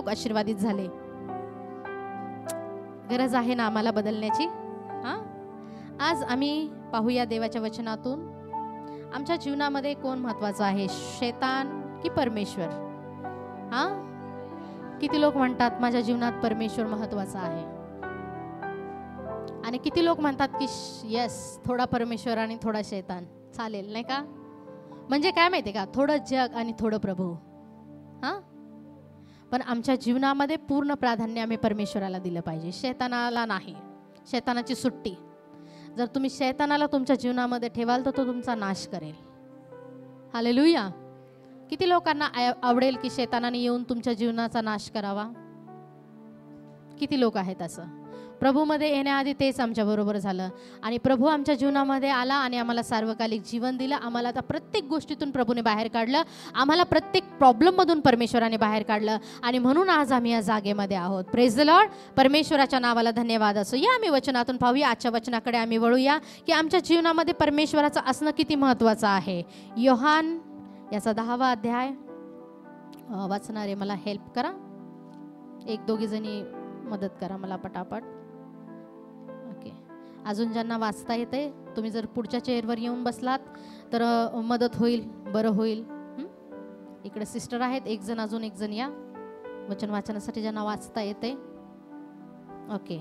लोक आशीर्वादित झाले? गरज आहे ना आम्हाला बदलण्याची? आज आम्ही पाहूया देवाच्या वचनातून आमच्या जीवनामध्ये कोण महत्वाचं आहे, शैतान की परमेश्वर? किती लोक म्हणतात माझ्या जीवनात परमेश्वर महत्वाचा आहे, आणि किती लोक म्हणतात की यस, थोडा परमेश्वर आणि थोडा शैतान चालेल, नाही का? म्हणजे काय माहिती का, थोडं जग आणि थोडं प्रभू. पण आमच्या जीवनामध्ये पूर्ण प्राधान्य आम्ही परमेश्वराला दिलं पाहिजे, शैतानाला नाही. शैतानाची सुट्टी. जर तुम्ही शैतानाला तुमच्या जीवनामध्ये ठेवाल तर तो तुमचा नाश करेल. हालेलुया. किती लोकांना आवडेल की शैतानाने येऊन तुमच्या जीवनाचा नाश करावा? किती लोक आहेत असं? प्रभूमध्ये येण्याआधी तेच आमच्या बरोबर झालं, आणि प्रभू आमच्या जीवनामध्ये आला आणि आम्हाला सार्वकालिक जीवन दिलं. आम्हाला आता प्रत्येक गोष्टीतून प्रभूने बाहेर काढलं, आम्हाला प्रत्येक प्रॉब्लेममधून परमेश्वराने बाहेर काढलं, आणि म्हणून आज आम्ही या जागेमध्ये आहोत. Praise the Lord. परमेश्वराच्या नावाला धन्यवाद असो. या आम्ही वचनातून पाहूया, आजच्या वचनाकडे आम्ही वळूया की आमच्या जीवनामध्ये परमेश्वराचं असणं किती महत्त्वाचं आहे. योहान याचा 10वा अध्याय वाचणारे मला हेल्प करा, एक दोघी जणी मदत करा मला पटापट. ओके, अजून ज्यांना वाचता येते तुम्ही जर पुढच्या चेअरवर येऊन बसलात तर मदत होईल, बरं होईल. इकडे सिस्टर आहेत, एक जण अजून एक जण या वचन वाचनासाठी ज्यांना वाचता येते. Okay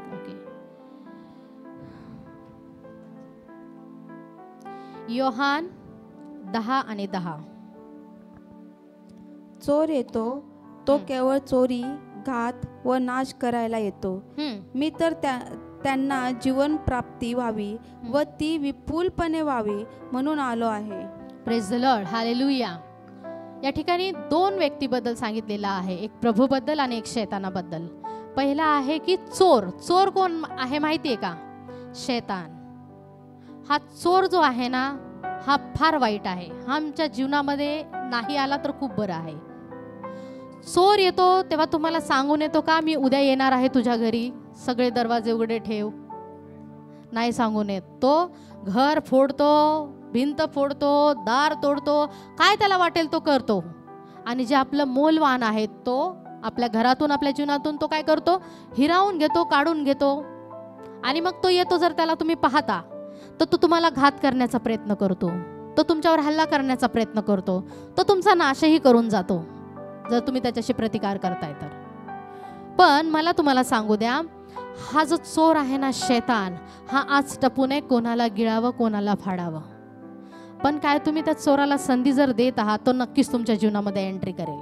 okay. योहान 10 आणि 10. चोर येतो तो केवळ चोरी, घात व नाश करायला येतो. मी तर त्यांना जीवन प्राप्ती व्हावी व ती विपुलपणे व्हावी म्हणून आलो आहे. Praise the Lord. हालेलुया. या ठिकाणी 2 व्यक्तीबद्दल सांगितलेलं आहे, एक प्रभूबद्दल आणि एक शैतानाबद्दल. पहिला आहे की चोर. चोर कोण आहे माहितीये का? शैतान. हा चोर जो आहे ना, हा फार वाईट आहे. हा आमच्या जीवनामध्ये नाही आला तर खूप बरं आहे. चोर येतो तेव्हा तुम्हाला सांगून येतो का मी उद्या येणार आहे तुझ्या घरी, सगळे दरवाजे उघडे ठेव? नाही सांगून येत. तो घर फोडतो, भिंत फोडतो, दार तोडतो, काय त्याला वाटेल तो करतो. आणि जे आपलं मौल्यवान आहे तो आपल्या घरातून, आपल्या जीवनातून तो काय करतो? हिरावून घेतो, काढून घेतो. आणि मग तो येतो, जर त्याला तुम्ही पाहता तर तो तुम्हाला घात करण्याचा प्रयत्न करतो, तो तुमच्यावर हल्ला करण्याचा प्रयत्न करतो, तो तुमचा नाशही करून जातो जर तुम्ही त्याच्याशी प्रतिकार करताय तर. पण मला तुम्हाला सांगू द्या, हा जो चोर आहे ना, शैतान, हा आज टपू नये कोणाला गिळावं, कोणाला फाडावं. पण काय तुम्ही त्या चोराला संधी जर देत आहात, तो नक्कीच तुमच्या जीवनामध्ये एंट्री करेल.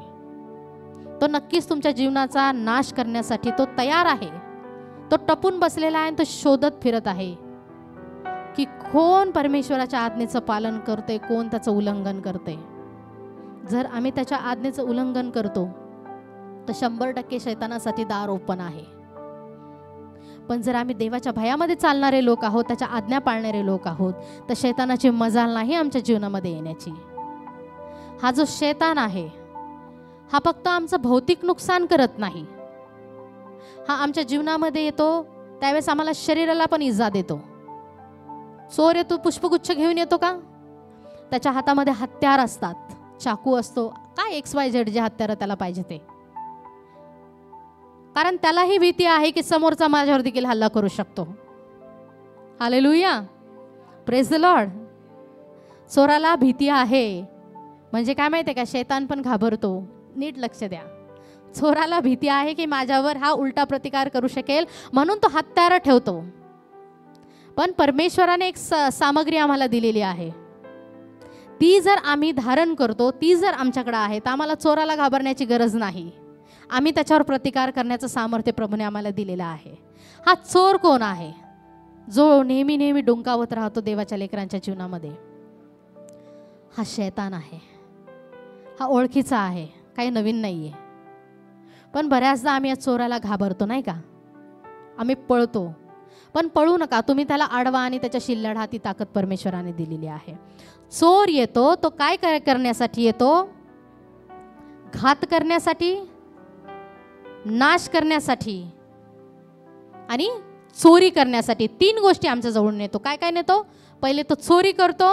तो नक्कीच तुमच्या जीवनाचा नाश करण्यासाठी तो तयार आहे. तो टपून बसलेला आहे, तो शोधत फिरत आहे की कोण परमेश्वराच्या आज्ञेचं पालन करते, कोण त्याचं उल्लंघन करते. जर आम्ही त्याच्या आज्ञेचं उल्लंघन करतो तर 100% शैतानासाठी दार ओपन आहे. पण जर आम्ही देवाच्या भयामध्ये चालणारे लोक आहोत, त्याच्या आज्ञा पाळणारे लोक आहोत, तर शैतानाची मजाल नाही आमच्या जीवनामध्ये येण्याची. हा जो शैतान आहे हा फक्त आमचं भौतिक नुकसान करत नाही, हा आमच्या जीवनामध्ये येतो त्यावेळेस आम्हाला शरीराला पण इजा देतो. चोर येतो पुष्पगुच्छ घेऊन येतो का? त्याच्या हातामध्ये हत्यार असतात, चाकू असतो, काय XYZ जे हत्यार त्याला पाहिजे ते. कारण त्यालाही भीती आहे की समोरचा माझ्यावर देखील हल्ला करू शकतो. हालेलुया. Praise the Lord. चोराला भीती आहे. म्हणजे काय माहिती आहे का, शैतान पण घाबरतो. नीट लक्ष द्या. चोराला भीती आहे की माझ्यावर हा उलटा प्रतिकार करू शकेल, म्हणून तो हत्यार ठेवतो. पण परमेश्वराने एक सामग्री आम्हाला दिलेली आहे, ती जर आम्ही धारण करतो, ती जर आमच्याकडे आहे, तर आम्हाला चोराला घाबरण्याची गरज नाही. आम्ही त्याच्यावर प्रतिकार करण्याचं सामर्थ्य प्रभूने आम्हाला दिलेलं आहे. हा चोर कोण आहे? जो नेहमी नेहमी डुंकावत राहतो देवाच्या लेकरांच्या जीवनामध्ये. हा शैतान आहे. हा ओळखीचा आहे, काही नवीन नाहीये. पण बऱ्याचदा आम्ही या चोराला घाबरतो, नाही का? आम्ही पळतो. पण पळू नका, तुम्ही त्याला अडवा आणि त्याच्याशी लढा. ती ताकद परमेश्वराने दिलेली आहे. चोर येतो तो काय करण्यासाठी येतो? घात करण्यासाठी, नाश करण्यासाठी आणि चोरी करण्यासाठी. 3 गोष्टी आमच्या जवळून येतो. काय काय नेतो? पहिले तो चोरी करतो,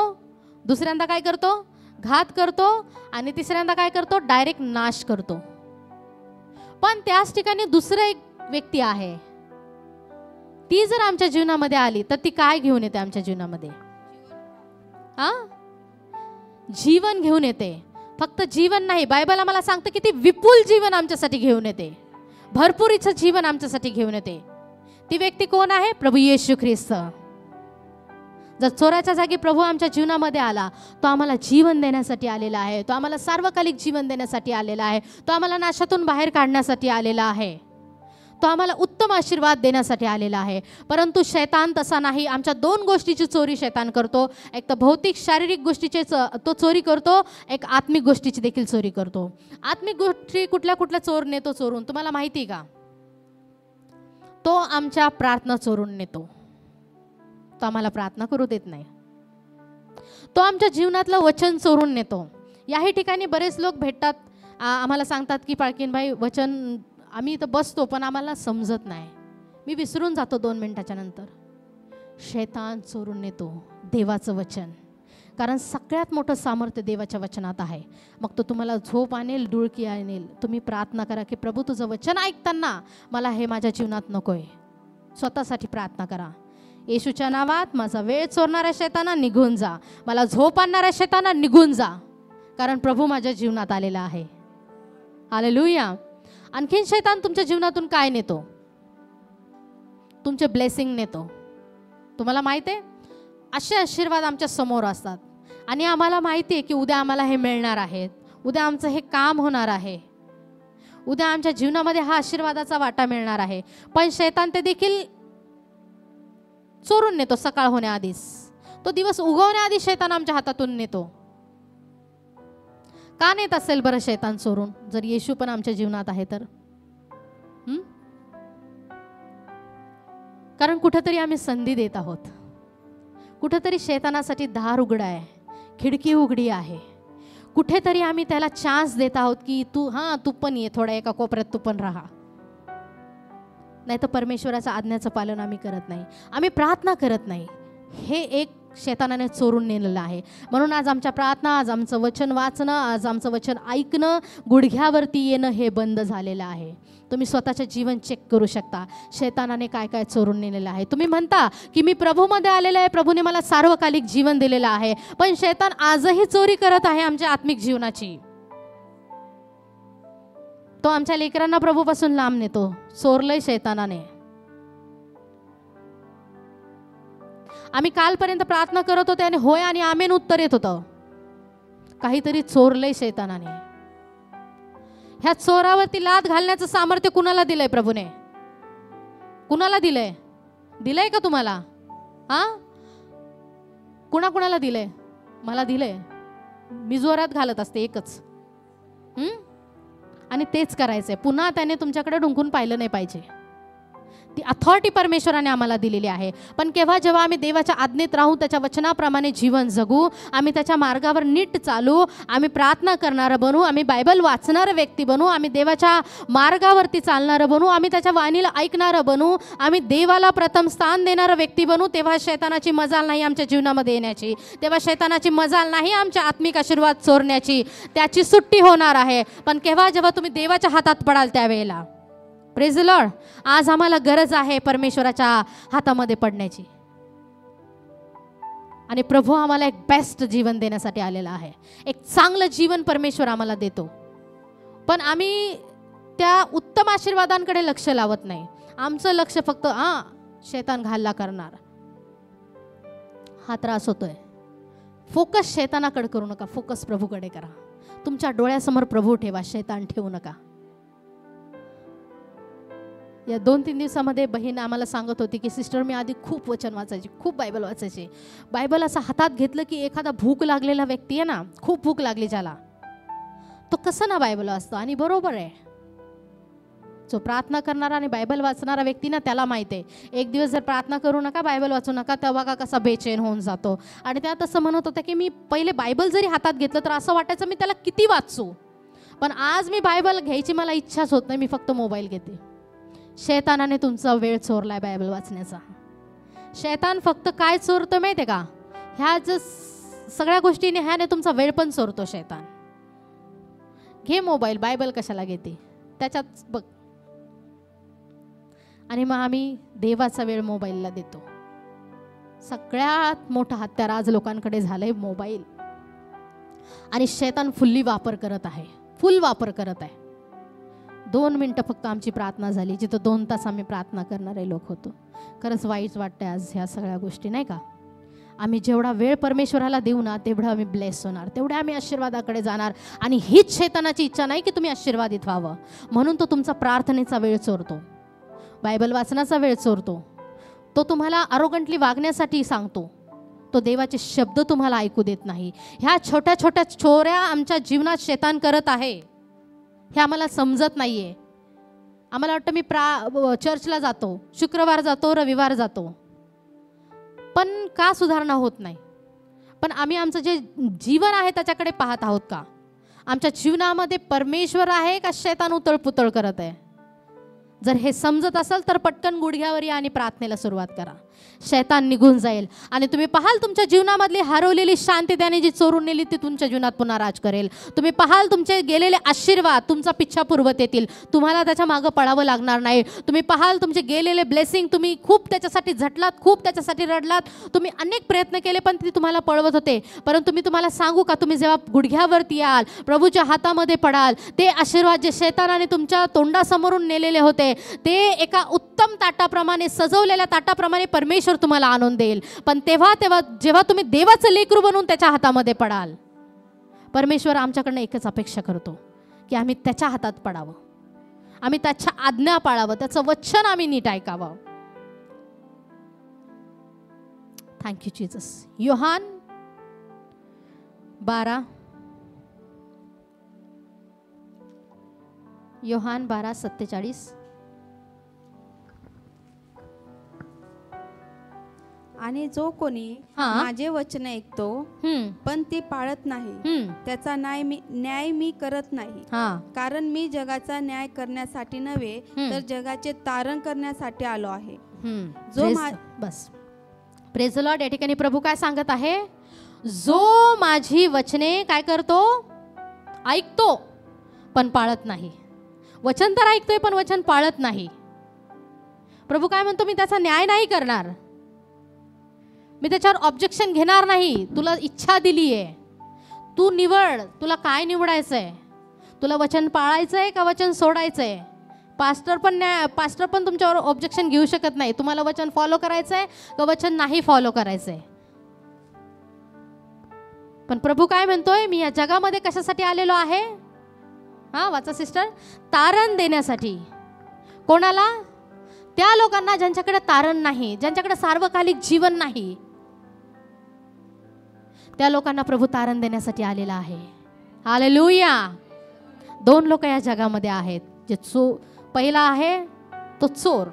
दुसऱ्यांदा काय करतो? घात करतो आणि तिसऱ्यांदा काय करतो, डायरेक्ट नाश करतो. पण त्याच ठिकाणी दुसरं एक व्यक्ती आहे, ती जर आमच्या जीवनामध्ये आली तर ती काय घेऊन येते आमच्या जीवनामध्ये? जीवन घेऊन येते. फक्त जीवन नाही, बायबल आम्हाला सांगतं की ती विपुल जीवन आमच्यासाठी घेऊन येते, भरपूरीचं जीवन आमच्यासाठी घेऊन येते. ती व्यक्ती कोण आहे? प्रभू येशू ख्रिस्त. जर चोराच्या जागी प्रभू आमच्या जीवनामध्ये आला, तो आम्हाला जीवन देण्यासाठी आलेला आहे, तो आम्हाला सार्वकालिक जीवन देण्यासाठी आलेला आहे, तो आम्हाला नाशातून बाहेर काढण्यासाठी आलेला आहे, तो आम्हाला उत्तम आशीर्वाद देण्यासाठी आलेला आहे. परंतु शैतान तसा नाही. आमच्या दोन गोष्टीची चोरी शैतान करतो. एक तर भौतिक शारीरिक गोष्टीची तो चोरी करतो, एक आत्मिक गोष्टीची देखील चोरी करतो. आत्मिक गोष्टी कुठल्या कुठल्या चोर नेतो चोरून तुम्हाला माहिती आहे का? तो आमच्या प्रार्थना चोरून नेतो. तो आम्हाला प्रार्थना करू देत नाही. तो आमच्या जीवनातलं वचन चोरून नेतो. याही ठिकाणी बरेच लोक भेटतात, आम्हाला सांगतात की पाळकीनबाई वचन आम्ही इथं बसतो पण आम्हाला समजत नाही, मी विसरून जातो 2 मिनिटाच्या नंतर. शैतान चोरून नेतो देवाचं वचन, कारण सगळ्यात मोठं सामर्थ्य देवाच्या वचनात आहे. मग तो तुम्हाला झोप आणेल, डुळकी आणेल. तुम्ही प्रार्थना करा की प्रभू तुझं वचन ऐकताना मला हे माझ्या जीवनात नकोय. स्वतःसाठी प्रार्थना करा. येशूच्या नावात माझा वेळ चोरणाऱ्या शैताना निघून जा, मला झोप आणणाऱ्या शैताना निघून जा, कारण प्रभू माझ्या जीवनात आलेला आहे. हालेलुया. आणखीन शैतान तुमच्या जीवनातून काय नेतो? तुमचे ब्लेसिंग नेतो. तुम्हाला माहिती आहे, असे आशीर्वाद आमच्या समोर असतात आणि आम्हाला माहिती आहे की उद्या आम्हाला हे मिळणार आहेत, उद्या आमचं हे काम होणार आहे, उद्या आमच्या जीवनामध्ये हा आशीर्वादाचा वाटा मिळणार आहे. पण शैतान ते देखील चोरून नेतो. सकाळ होण्याआधीच, तो दिवस उगवण्याआधी शैतान आमच्या हातातून नेतो. का नेत असेल बरं शैतान चोरून, जर येशू पण आमच्या जीवनात आहे तर? कारण कुठेतरी आम्ही संधी देत आहोत, कुठेतरी शैतानासाठी दार उघडा आहे, खिडकी उघडी आहे. कुठेतरी आम्ही त्याला चान्स देत आहोत की तू पण ये, थोडा एका कोपऱ्यात तू पण राहा. नाही तर परमेश्वराच्या आज्ञाचं पालन आम्ही करत नाही, आम्ही प्रार्थना करत नाही. हे एक शैतानाने चोरून नेलेलं आहे. म्हणून आज आमच्या प्रार्थना, आज आमचं वचन वाचणं, आज आमचं वचन ऐकणं, गुडघ्यावरती येणं हे बंद झालेलं आहे. तुम्ही स्वतःचं जीवन चेक करू शकता, शैतानाने काय काय चोरून नेलेलं आहे. तुम्ही म्हणता की मी प्रभूमध्ये आलेलं आहे, प्रभूने मला सार्वकालिक जीवन दिलेलं आहे, पण शैतान आजही चोरी करत आहे आमच्या आत्मिक जीवनाची. तो आमच्या लेकरांना प्रभूपासून लांब नेतो. चोरलंय शैतानाने. आम्ही कालपर्यंत प्रार्थना करत होते आणि होय आणि आमेन उत्तर येत होतं. काहीतरी चोरलंय शैतानाने. ह्या चोरावरती लाथ घालण्याचं सामर्थ्य कुणाला दिलंय प्रभूने? कुणाला दिलंय? दिलंय का तुम्हाला? कुणाला दिलंय? मला दिलंय. मी जोरात घालत असते एकच, आणि तेच करायचंय. पुन्हा त्याने तुमच्याकडे डुंकून पाहिलं नाही पाहिजे. ती अथॉरिटी परमेश्वराने आम्हाला दिलेली आहे. पण केव्हा जेव्हा आम्ही देवाच्या आज्ञेत राहू, त्याच्या वचनाप्रमाणे जीवन जगू, आम्ही त्याच्या मार्गावर नीट चालू, आम्ही प्रार्थना करणारं बनू, आम्ही बायबल वाचणारं व्यक्ती बनू, आम्ही देवाच्या मार्गावरती चालणारं बनू, आम्ही त्याच्या वाणीला ऐकणारं बनू, आम्ही देवाला प्रथम स्थान देणारं व्यक्ती बनू, तेव्हा शैतानाची मजाल नाही आमच्या जीवनामध्ये येण्याची, तेव्हा शैतानाची मजाल नाही आमच्या आत्मिक आशीर्वाद चोरण्याची. त्याची सुट्टी होणार आहे. पण केव्हा जेव्हा तुम्ही देवाच्या हातात पडाल त्यावेळेला. Praise the Lord. आज आम्हाला गरज आहे परमेश्वराच्या हातामध्ये पडण्याची, आणि प्रभू आम्हाला एक बेस्ट जीवन देण्यासाठी आलेला आहे. एक चांगलं जीवन परमेश्वर आम्हाला देतो, पण आम्ही त्या उत्तम आशीर्वादांकडे लक्ष लावत नाही. आमचं लक्ष फक्त शैतान घाल्ला करणार, हा त्रास होतोय. फोकस शैतानाकडे करू नका, फोकस प्रभूकडे करा. तुमच्या डोळ्यासमोर प्रभू ठेवा, शैतान ठेवू नका. या 2-3 दिवसामध्ये बहीण आम्हाला सांगत होती की सिस्टर, मी आधी खूप वचन वाचायची, खूप बायबल वाचायची. बायबल असं हातात घेतलं की एखादा भूक लागलेला व्यक्ती आहे ना, खूप भूक लागली ज्याला, तो कसं ना बायबल वाचतो. आणि बरोबर आहे, जो प्रार्थना करणारा आणि बायबल वाचणारा व्यक्ती ना, त्याला माहिती आहे. एक दिवस जर प्रार्थना करू नका, बायबल वाचू नका, तेव्हा का कसा बेचैन होऊन जातो. आणि त्या तसं म्हणत होत्या की मी पहिले बायबल जरी हातात घेतलं तर असं वाटायचं मी त्याला किती वाचू, पण आज मी बायबल घ्यायची मला इच्छाच होत नाही, मी फक्त मोबाईल घेते. शैतानाने तुमचा वेळ चोरलाय बायबल वाचण्याचा. शैतान फक्त काय चोरतो माहिती आहे का? ह्या जर सगळ्या गोष्टीने ह्याने तुमचा वेळ पण चोरतो शैतान. घे मोबाईल, बायबल कशाला घेते, त्याच्यात बघ. आणि मग आम्ही देवाचा वेळ मोबाईलला देतो. सगळ्यात मोठा हत्यार आज लोकांकडे झालंय मोबाईल. आणि शैतान फुल्ली वापर करत आहे, फुल वापर करत आहे. 2 मिनिटं फक्त आमची प्रार्थना झाली, जिथं 2 तास आम्ही प्रार्थना करणारे लोक होतो. खरंच वाईट वाटतंय आज ह्या सगळ्या गोष्टी, नाही का. आम्ही जेवढा वेळ परमेश्वराला देऊ ना, तेवढं आम्ही ब्लेस होणार, तेवढे आम्ही आशीर्वादाकडे जाणार. आणि हीच शैतानाची इच्छा नाही की तुम्ही आशीर्वादित व्हावं, म्हणून तो तुमचा प्रार्थनेचा वेळ चोरतो, बायबल वाचनाचा वेळ चोरतो. तो तुम्हाला अरोगंटली वागण्यासाठी सांगतो. तो देवाचे शब्द तुम्हाला ऐकू देत नाही. ह्या छोट्या छोट्या चोऱ्या आमच्या जीवनात शैतान करत आहे, हे आम्हाला समजत नाहीये. आम्हाला वाटतं मी चर्चला जातो, शुक्रवार जातो, रविवार जातो, पण का सुधारणा होत नाही? पण आम्ही आमचं जे जीवन आहे त्याच्याकडे पाहत आहोत का? आमच्या जीवनामध्ये परमेश्वर आहे का शैतान उतळपुतळ करत आहे? जर हे समजत असेल तर पटकन गुडघ्यावर या आणि प्रार्थनेला सुरुवात करा. शैतान निघून जाईल आणि तुम्ही पाहाल तुमच्या जीवनामधली हरवलेली शांती त्याने जी चोरून नेली ती तुमच्या जीवनात पुन्हा राज करेल. तुम्ही पाहाल तुमचे गेलेले आशीर्वाद तुमचा पिच्छा पुरवत येतील, तुम्हाला त्याच्या मागं पडावं लागणार नाही. तुम्ही पाहाल तुमचे गेलेले ब्लेसिंग, तुम्ही खूप त्याच्यासाठी झटलात, खूप त्याच्यासाठी रडलात, तुम्ही अनेक प्रयत्न केले पण ती तुम्हाला पळवत होते. परंतु मी तुम्हाला सांगू का, तुम्ही जेव्हा गुडघ्यावरती याल, प्रभूच्या हातामध्ये पडाल, ते आशीर्वाद जे शैतानाने तुमच्या तोंडासमोरून नेलेले होते ते एका उत्तम ताटाप्रमाणे, सजवलेल्या ताटाप्रमाणे परमेश्वर तुम्हाला आणून देईल. पण तेव्हा जेव्हा तुम्ही देवाचं लेकरू बनून त्याच्या हातामध्ये पडाल, परमेश्वर आमच्याकडनं एकच अपेक्षा करतो की आम्ही त्याच्या हातात पडावं, आम्ही त्याच्या आज्ञा पाळावं, त्याचं वचन आम्ही नीट ऐकावं. Thank you Jesus. योहान 12:47. आणि जो कोणी माझे वचन ऐकतो पण ती पाळत नाही, त्याचा न्याय मी करत नाही. कारण मी जगाचा न्याय करण्यासाठी नव्हे तर जगाचे तारण करण्यासाठी आलो आहे. बस प्रेज द लॉर्ड. या ठिकाणी प्रभू काय सांगत आहे? जो माझी वचने काय करतो? ऐकतो पण पाळत नाही. वचन तर ऐकतोय पण वचन पाळत नाही. प्रभू काय म्हणतो? मी त्याचा न्याय नाही करणार, मी त्याच्यावर ऑब्जेक्शन घेणार नाही. तुला इच्छा दिली आहे, तू निवड, तुला काय निवडायचंय? तुला वचन पाळायचंय का वचन सोडायचंय? पास्टर पण तुमच्यावर ऑब्जेक्शन घेऊ शकत नाही. तुम्हाला वचन फॉलो करायचंय का वचन नाही फॉलो करायचंय? पण प्रभू काय म्हणतोय? मी या जगामध्ये कशासाठी आलेलो आहे? वाचा सिस्टर. तारण देण्यासाठी. कोणाला? त्या लोकांना ज्यांच्याकडे तारण नाही, ज्यांच्याकडे सार्वकालिक जीवन नाही, त्या लोकांना प्रभू तारण देण्यासाठी आलेला आहे. हालेलुया. 2 लोक या जगामध्ये आहेत जे पहिला आहे तो चोर.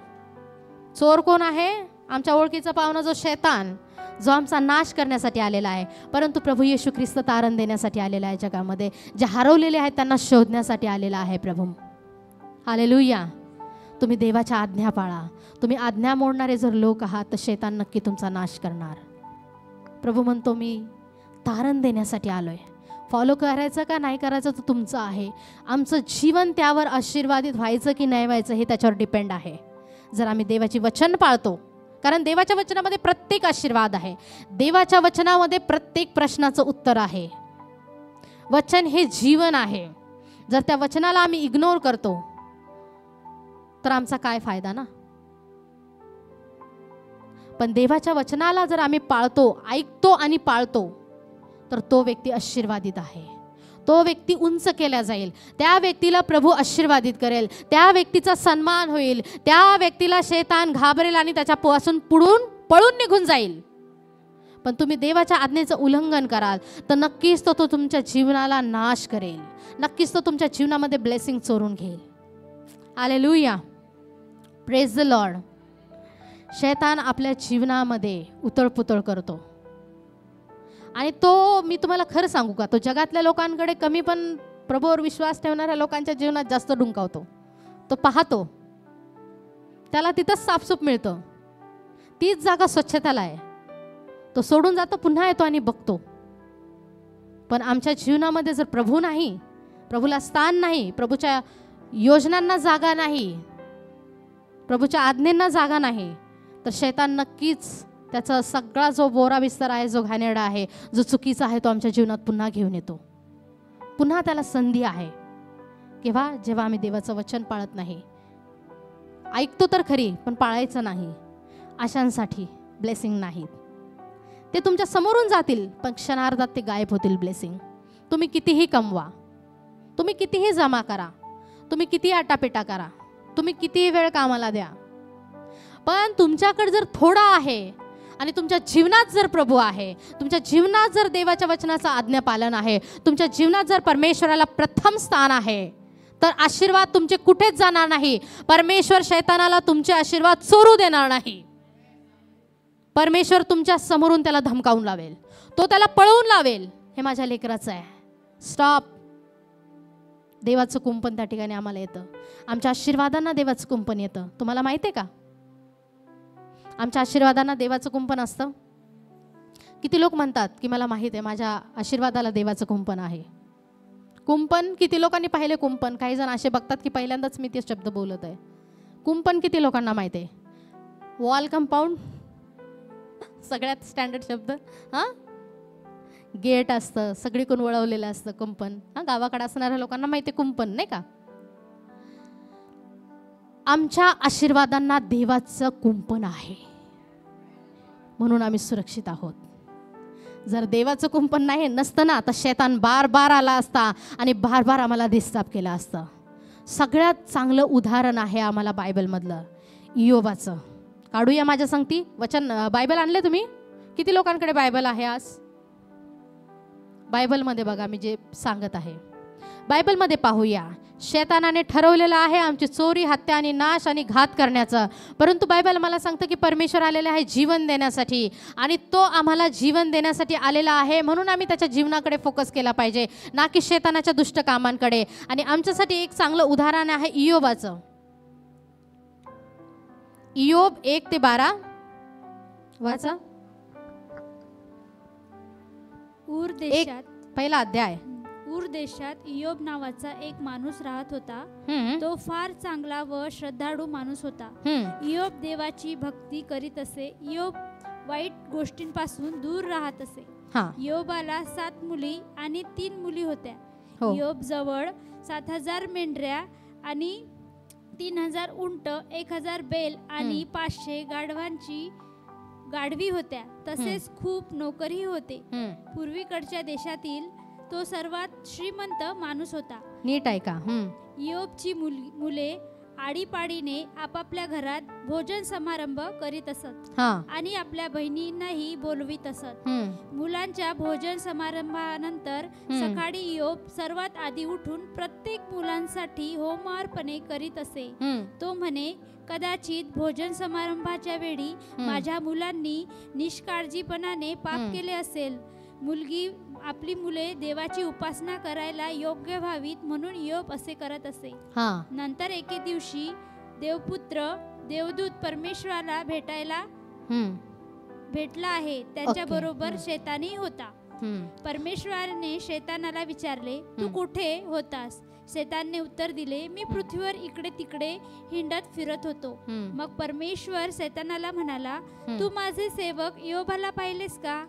चोर कोण आहे? आमच्या ओळखीचा पाहुणा जो शैतान, जो आमचा नाश करण्यासाठी आलेला आहे. परंतु प्रभू येशू ख्रिस्त तारण देण्यासाठी आलेला आहे जगामध्ये. जे हरवलेले आहेत त्यांना शोधण्यासाठी आलेला आहे प्रभू. हालेलुया. तुम्ही देवाच्या आज्ञा पाळा. तुम्ही आज्ञा मोडणारे जर लोक आहात तर शैतान नक्की तुमचा नाश करणार. प्रभू म्हणतो मी तारण देण्यासाठी आलोय. फॉलो करायचं का नाही करायचं तर तुमचं आहे. आमचं जीवन त्यावर आशीर्वादित व्हायचं की नाही व्हायचं हे त्याच्यावर डिपेंड आहे. जर आम्ही देवाची वचन पाळतो, कारण देवाच्या वचनामध्ये प्रत्येक आशीर्वाद आहे, देवाच्या वचनामध्ये प्रत्येक प्रश्नाचं उत्तर आहे. वचन हे जीवन आहे. जर त्या वचनाला आम्ही इग्नोर करतो तर आमचा काय फायदा ना? पण देवाच्या वचनाला जर आम्ही पाळतो, ऐकतो आणि पाळतो तर तो व्यक्ती आशीर्वादित आहे. तो व्यक्ती उंच केला जाईल. त्या व्यक्तीला प्रभू आशीर्वादित करेल. त्या व्यक्तीचा सन्मान होईल. त्या व्यक्तीला शैतान घाबरेल आणि त्याच्यापासून पळून निघून जाईल. पण तुम्ही देवाच्या आज्ञेचं उल्लंघन कराल तर नक्कीच तो तुमच्या जीवनाला नाश करेल. नक्कीच तो तुमच्या जीवनामध्ये ब्लेसिंग चोरून घेईल. हालेलुया. Praise the Lord. शैतान आपल्या जीवनामध्ये उतळपुतळ करतो आणि तो, मी तुम्हाला खरं सांगू का, तो जगातल्या लोकांकडे कमी पण प्रभूवर विश्वास ठेवणाऱ्या लोकांच्या जीवनात जास्त डुंकावतो. तो पाहतो, त्याला तिथंच साफसूफ मिळतं, तीच जागा स्वच्छताला आहे. तो सोडून जातो, पुन्हा येतो आणि बघतो. पण आमच्या जीवनामध्ये जर प्रभू नाही, प्रभूला स्थान नाही, प्रभूच्या योजनांना जागा नाही, प्रभूच्या आज्ञेंना जागा नाही, तर शैतान नक्कीच त्याचा सगळा जो बोरा बिस्तर आहे, जो घाणेरडा आहे, जो चुकीचा आहे, तो आमच्या जीवनात पुन्हा घेऊन येतो. पुन्हा त्याला संधी आहे. केव्हा? जेव्हा आम्ही देवाचं वचन पाळत नाही. ऐकतो तर खरी, पण पाळायचं नाही. अशांसाठी ब्लेसिंग नाहीत. ते तुमच्या समोरून जातील, पण क्षणार्धात ते गायब होतील ब्लेसिंग. तुम्ही कितीही कमवा, तुम्ही कितीही जमा करा, तुम्ही किती आटापिटा करा, तुम्ही कितीही वेळ कामाला द्या, पण तुमच्याकडे जर थोडा आहे आणि तुमच्या जीवनात जर प्रभू आहे, तुमच्या जीवनात जर देवाच्या वचनाचं आज्ञापालन आहे, तुमच्या जीवनात जर परमेश्वराला प्रथम स्थान आहे, तर आशीर्वाद तुमचे कुठेच जाणार नाही. परमेश्वर शैतानाला तुमचे आशीर्वाद चोरू देणार नाही. परमेश्वर तुमच्या समोरून त्याला धमकावून लावेल, तो त्याला पळवून लावेल. हे माझ्या लेकराचं आहे. स्टॉप. देवाचं कुंपण त्या ठिकाणी आम्हाला येतं. आमच्या आशीर्वादांना देवाचं कुंपण येतं. तुम्हाला माहिती आहे का? आमच्या आशीर्वादांना देवाचं कुंपण असतं. किती लोक म्हणतात की मला माहित आहे माझ्या आशीर्वादाला देवाचं कुंपण आहे. कुंपण किती लोकांनी पाहिले? कुंपण काही जण असे बघतात की पहिल्यांदाच मी ते शब्द बोलत आहे. कुंपण किती लोकांना माहिती आहे? वॉल कंपाऊंड सगळ्यात स्टँडर्ड शब्द. हां, गेट असतं, सगळीकडून वळवलेलं असतं कुंपण. हां, गावाकडे असणाऱ्या लोकांना माहिती आहे कुंपण, नाही का? आमच्या आशीर्वादांना देवाचं कुंपण आहे, म्हणून आम्ही सुरक्षित आहोत. जर देवाचं कुंपण नाही नसतं ना, तर शैतान बार बार आला असता आणि बार बार आम्हाला डिस्टर्ब केला असतं. सगळ्यात चांगलं उदाहरण आहे आम्हाला बायबलमधलं इयोबाचं. काढूया माझ्या सांगती वचन. बायबल आणले तुम्ही? किती लोकांकडे बायबल आहे आज? बायबलमध्ये बघा मी जे सांगत आहे. बायबलमध्ये पाहूया. शैतानाने ठरवलेलं आहे आमची चोरी, हत्या आणि नाश आणि घात करण्याचं, परंतु बायबल मला सांगतं की परमेश्वर आलेला आहे जीवन देण्यासाठी, आणि तो आम्हाला जीवन देण्यासाठी आलेला आहे, म्हणून आम्ही त्याच्या जीवनाकडे फोकस केला पाहिजे, ना की शैतानाच्या दुष्ट कामांकडे. आणि आमच्यासाठी एक चांगलं उदाहरण आहे इयोबाचं. इयोब 1-12 वाचा. ऊर देशात पहिला अध्याय. ऊर देशात इयोब नावाचा एक माणूस राहत होता. तो फार चांगला व श्रद्धाळू माणूस होता. इयोब देवाची भक्ती करीत असे. इयोब वाईट गोष्टींपासून दूर राहत असे. इयोबाला 7 मुली आणि 3 मुली होत्या. इयोब जवळ 7,000 मेंढऱ्या आणि 3,000 उंट, 1,000 बैल आणि 500 गाढवी होत्या. तसेच खूप नोकरही होते. पूर्वीकडच्या देशातील तो सर्वात श्रीमंत माणूस होता. नीट ऐका. इयोबची मुले आडीपाडीने आपापल्या घरात भोजन समारंभ करीत असत आणि आपल्या बहिणींनाही बोलवीत असत. मुलांच्या भोजन समारंभानंतर सकाळी इयोब सर्वात आधी उठून प्रत्येक मुलांसाठी होमवारपणे करीत असे. तो म्हणे, कदाचित भोजन समारंभाच्या वेळी माझ्या मुलांनी निष्काळजीपणाने पाप केले असेल. आपली मुले देवाची उपासना करायला योग्य व्हावीत म्हणून इयोब असे करत असे. नंतर एके दिवशी देवदूत परमेश्वराला भेटला आहे. त्याच्या बरोबर शैतानही होता. परमेश्वराने शैतानाला विचारले, तू कुठे होतास? शैतानने उत्तर दिले, मी पृथ्वीवर इकडे तिकडे हिंडत फिरत होतो. मग परमेश्वर शैतानाला म्हणाला, तू माझे सेवक इयोबाला पाहिलेस का?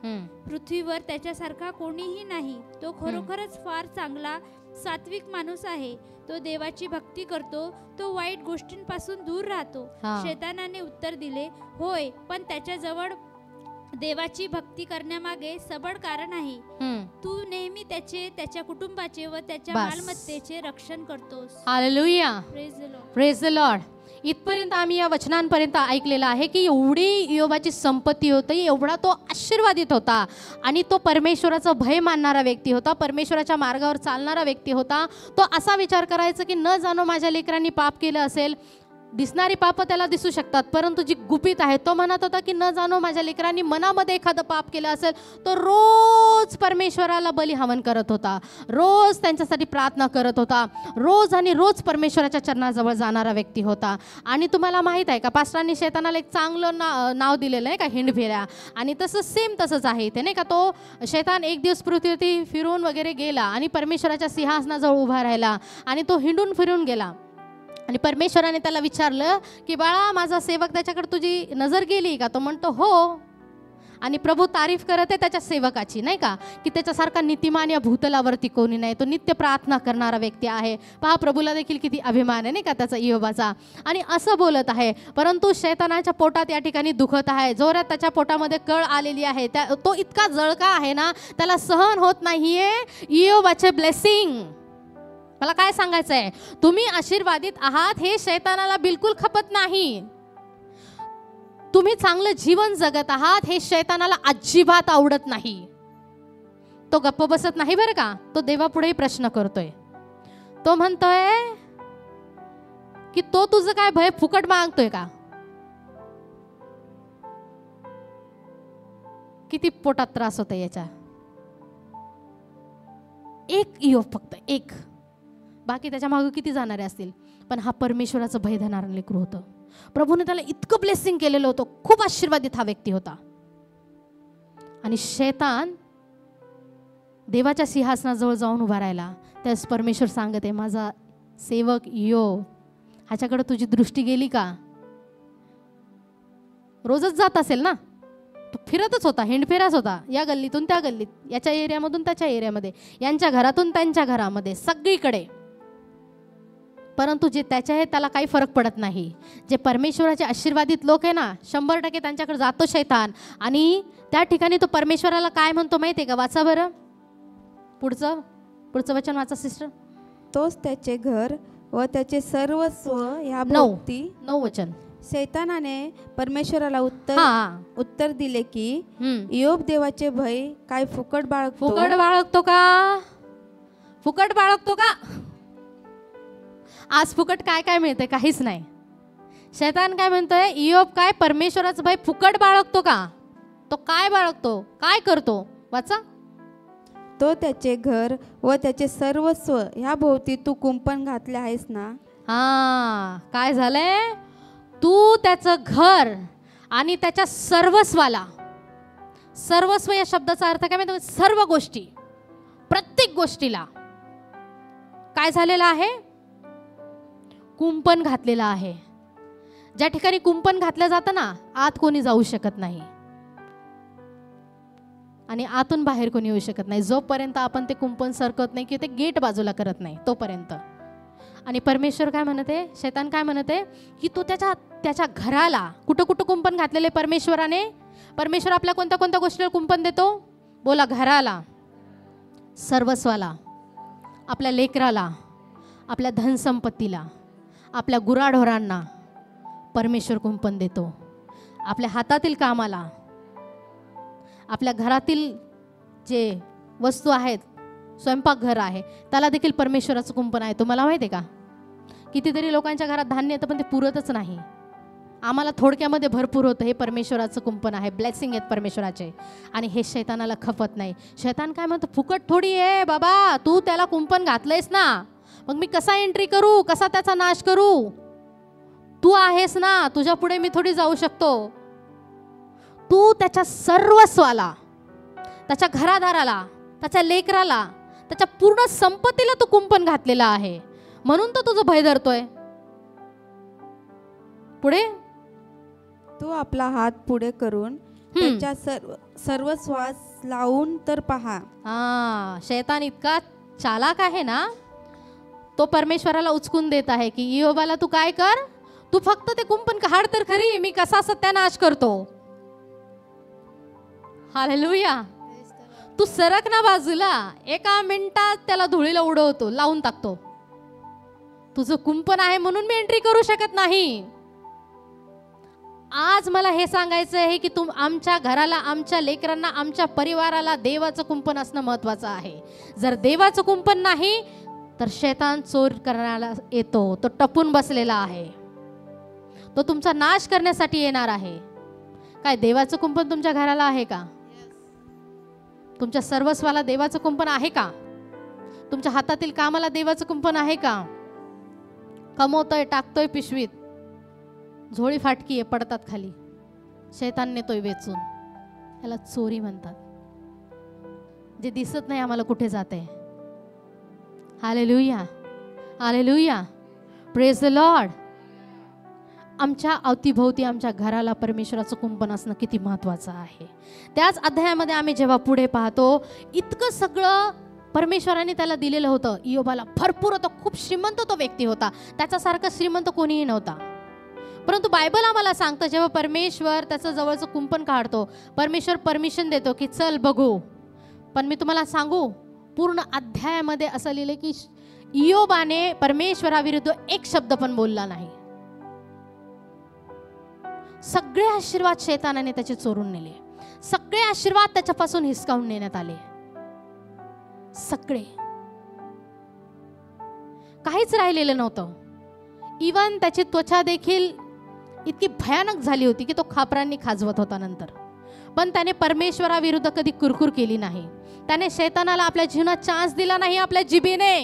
पृथ्वीवर त्याच्यासारखा कोणीही नाही. तो खरोखरच फार चांगला सात्विक माणूस आहे. तो देवाची भक्ती करतो. तो वाईट गोष्टींपासून दूर राहतो. शैतानाने उत्तर दिले, होय, पण त्याच्याजवळ देवाची भक्ती करण्यामागे सबळ कारण आहे. तू नेहमी त्याच्या कुटुंबाचे व त्याच्या मालमत्तेचे रक्षण करतोस. हालेलुया. Praise the Lord. इथपर्यंत आम्ही या वचनांपर्यंत ऐकलेलं आहे की एवढी इयोबाची संपत्ती होती, एवढा तो आशीर्वादित होता आणि तो परमेश्वराचा भय मानणारा व्यक्ती होता, परमेश्वराच्या मार्गावर चालणारा व्यक्ती होता. तो असा विचार करायचा की न जाणो माझ्या लेकरांनी पाप केलं असेल, दिसणारी पाप त्याला दिसू शकतात, परंतु जी गुपित आहे, तो म्हणत होता की न जाणो माझ्या लेकरांनी मनामध्ये एखादं पाप केलं असेल, तो रोज परमेश्वराला बली हवन करत होता, रोज त्यांच्यासाठी प्रार्थना करत होता, रोज आणि रोज परमेश्वराच्या चरणाजवळ जाणारा व्यक्ती होता. आणि तुम्हाला माहीत आहे का, पास्टरांनी शैतानाला एक चांगलं नाव दिलेलं आहे का, हिंडफेऱ्या. आणि तसं सेम तसंच आहे ते, नाही का. तो शैतान एक दिवस पृथ्वीवरती फिरून वगैरे गेला आणि परमेश्वराच्या सिंहासनाजवळ उभा राहिला आणि तो हिंडून फिरून गेला. आणि परमेश्वराने त्याला विचारलं की बाळा, माझा सेवक त्याच्याकडे तुझी नजर गेली का? तो म्हणतो हो. आणि प्रभू तारीफ करत आहे त्याच्या सेवकाची, नाही का, की त्याच्यासारखा नीतिमान या भूतलावरती कोणी नाही, तो नित्य प्रार्थना करणारा व्यक्ती आहे. पहा, प्रभूला देखील किती अभिमान आहे, नाही का, त्याचा इयोबाचा. आणि असं बोलत आहे, परंतु शैतानाच्या पोटात या ठिकाणी दुखत आहे, जोरात त्याच्या पोटामध्ये कळ आलेली आहे, तो इतका जळका आहे ना, त्याला सहन होत नाहीये इयोबाचे ब्लेसिंग. मला काय सांगायचं आहे, तुम्ही आशीर्वादित आहात हे शैतानाला बिलकुल खपत नाही. तुम्ही चांगलं जीवन जगत आहात हे शैतानाला अजिबात आवडत नाही. तो गप्प बसत नाही बरं का, तो देवापुढेही प्रश्न करतोय. तो म्हणतोय की तो तुझं काय भय फुकट मागतोय का? किती पोटात त्रास होतोय याच्या. एक इयोब, फक्त एक, बाकी त्याच्या मागे किती जाणारे असतील, पण हा परमेश्वराचं भय धरणारं लेकरू होतं. प्रभूने त्याला इतकं ब्लेसिंग केलेलं होतं, खूप आशीर्वादित हा व्यक्ती होता. आणि शैतान देवाच्या सिंहासनाजवळ जाऊन उभा राहिला. त्यास परमेश्वर सांगते, माझा सेवक इयोब, ह्याच्याकडे तुझी दृष्टी गेली का? रोजच जात असेल ना, तो फिरतच होता, हिंडफेराच होता, या गल्लीतून त्या गल्लीत, याच्या एरियामधून त्याच्या एरियामध्ये, यांच्या घरातून त्यांच्या घरामध्ये, सगळीकडे. परंतु जे त्याचे आहे त्याला काही फरक पडत नाही. जे परमेश्वराचे आशीर्वादित लोक आहे ना, 100% त्यांच्याकडे जातो शैतान. आणि त्या ठिकाणी तो परमेश्वराला काय म्हणतो माहिती आहे का? वाचा बरं पुढचं वचन वाचा सिस्टर. तोच त्याचे घर व त्याचे सर्वस्व ह्या भोवती. 9 वचन. शैतानाने परमेश्वराला उत्तर दिले की इयोब देवाचे भय काय फुकट बाळगतो का? फुकट बाळगतो का? आज फुकट काय काय मिळते? काहीच नाही. शैतान काय म्हणतोय, इयोब काय परमेश्वराचं भय फुकट बाळगतो का? तो काय बाळगतो, काय करतो? वाचा. तो त्याचे घर व त्याचे सर्वस्व ह्या भोवती तू कुंपण घातले आहेस ना. काय झालंय? तू त्याचं घर आणि त्याच्या सर्वस्वाला, सर्वस्व या शब्दाचा अर्थ काय माहिती? सर्व गोष्टी, प्रत्येक गोष्टीला काय झालेलं आहे? कुंपण घातलेलं आहे. ज्या ठिकाणी कुंपण घातलं जातं ना, आत कोणी जाऊ शकत नाही आणि आतून बाहेर कोणी येऊ शकत नाही, जोपर्यंत आपण ते कुंपण सरकत नाही की ते गेट बाजूला करत नाही तोपर्यंत. आणि परमेश्वर काय म्हणते, शैतान काय म्हणते की तो त्याच्या घराला कुठं कुठं कुंपण घातलेले परमेश्वराने. परमेश्वर आपल्या कोणत्या कोणत्या गोष्टीला कुंपण देतो? बोला. घराला, सर्वस्वाला, आपल्या लेकराला, आपल्या धनसंपत्तीला, आपल्या गुराढोरांना परमेश्वर कुंपण देतो. आपल्या हातातील कामाला, आपल्या घरातील जे वस्तू आहेत, स्वयंपाकघर आहे, त्याला देखील परमेश्वराचं कुंपण आहे. तुम्हाला माहिती आहे का? कितीतरी लोकांच्या घरात धान्य येतं पण ते पुरतच नाही. आम्हाला थोडक्यामध्ये भरपूर होतं. हे परमेश्वराचं कुंपण आहे, ब्लेसिंग आहेत परमेश्वराचे. आणि हे शैतानाला खपत नाही. शैतान काय म्हणतो, फुकट थोडी आहे बाबा, तू त्याला कुंपण घातलंयस ना, मग मी कसा एंट्री करू, कसा त्याचा नाश करू? तू आहेस ना, तुझ्या पुढे मी थोडी जाऊ शकतो. तू त्याच्या सर्वस्वाला, त्याच्या घरादाराला, त्याच्या लेकराला, त्याच्या पूर्ण संपत्तीला तू कुंपण घातलेला आहे, म्हणून तो तुझं भय धरतोय. पुढे तू आपला हात पुढे करून त्याच्या सर्वस्वास लावून तर पहा. शैतान इतका चालाक आहे ना, तो परमेश्वराला उचकून देत आहे की इयोबाला तू काय कर, तू फक्त ते कुंपण काढ तर खरी, मी कसा सत्यानाश करतो. हालेलुया. तू सरक ना बाजूला, एका मिनिटात त्याला धुळीला उडवतो, लावून टाकतो. तुझं कुंपण आहे म्हणून मी एंट्री करू शकत नाही. आज मला हे सांगायचं आहे की आमच्या घराला, आमच्या लेकरांना, आमच्या परिवाराला देवाचं कुंपण असणं महत्वाचं आहे. जर देवाचं कुंपण नाही तर शैतान चोर करण्याला येतो, तो टपून बसलेला आहे. तो तुमचा नाश करण्यासाठी येणार आहे. काय देवाचं कुंपण तुमच्या घराला आहे का? तुमच्या सर्वस्वाला देवाचं कुंपण आहे का? तुमच्या हातातील कामाला देवाचं कुंपण आहे का? कमवतोय, टाकतोय पिशवीत, झोळी फाटकी आहे, पडतात खाली, शैतान नेतोय वेचून. याला चोरी म्हणतात. जे दिसत नाही आम्हाला कुठे जाते. Hallelujah, hallelujah, praise the Lord. आमच्या अवतीभोवती आमच्या घराला परमेश्वराचं कुंपण असणं किती महत्त्वाचं आहे. त्याच अध्यायामध्ये आम्ही जेव्हा पुढे पाहतो, इतकं सगळं परमेश्वराने त्याला दिलेलं होतं. इयोबाला भरपूर होतं, खूप श्रीमंत तो व्यक्ती होता, त्याच्यासारखा श्रीमंत कोणीही नव्हता. परंतु बायबल आम्हाला सांगतं, जेव्हा परमेश्वर त्याचं जवळचं कुंपण काढतो, परमेश्वर परमिशन देतो की चल बघू. पण मी तुम्हाला सांगू, पूर्ण अध्यायामध्ये असं लिहिलं की इयोबाने परमेश्वराविरुद्ध एक शब्द पण बोलला नाही. सगळे आशीर्वाद शैतानाने त्याचे चोरून नेले. सगळे आशीर्वाद त्याच्यापासून हिसकावून नेण्यात आले. सगळे, काहीच राहिलेलं नव्हतं. इवन त्याची त्वचा देखील इतकी भयानक झाली होती की तो खापरांनी खाजवत होता नंतर. पण त्याने परमेश्वराविरुद्ध कधी कुरकुर केली नाही. त्याने शैतानाला आपल्या जीवनात चान्स दिला नाही. आपल्या जिभेने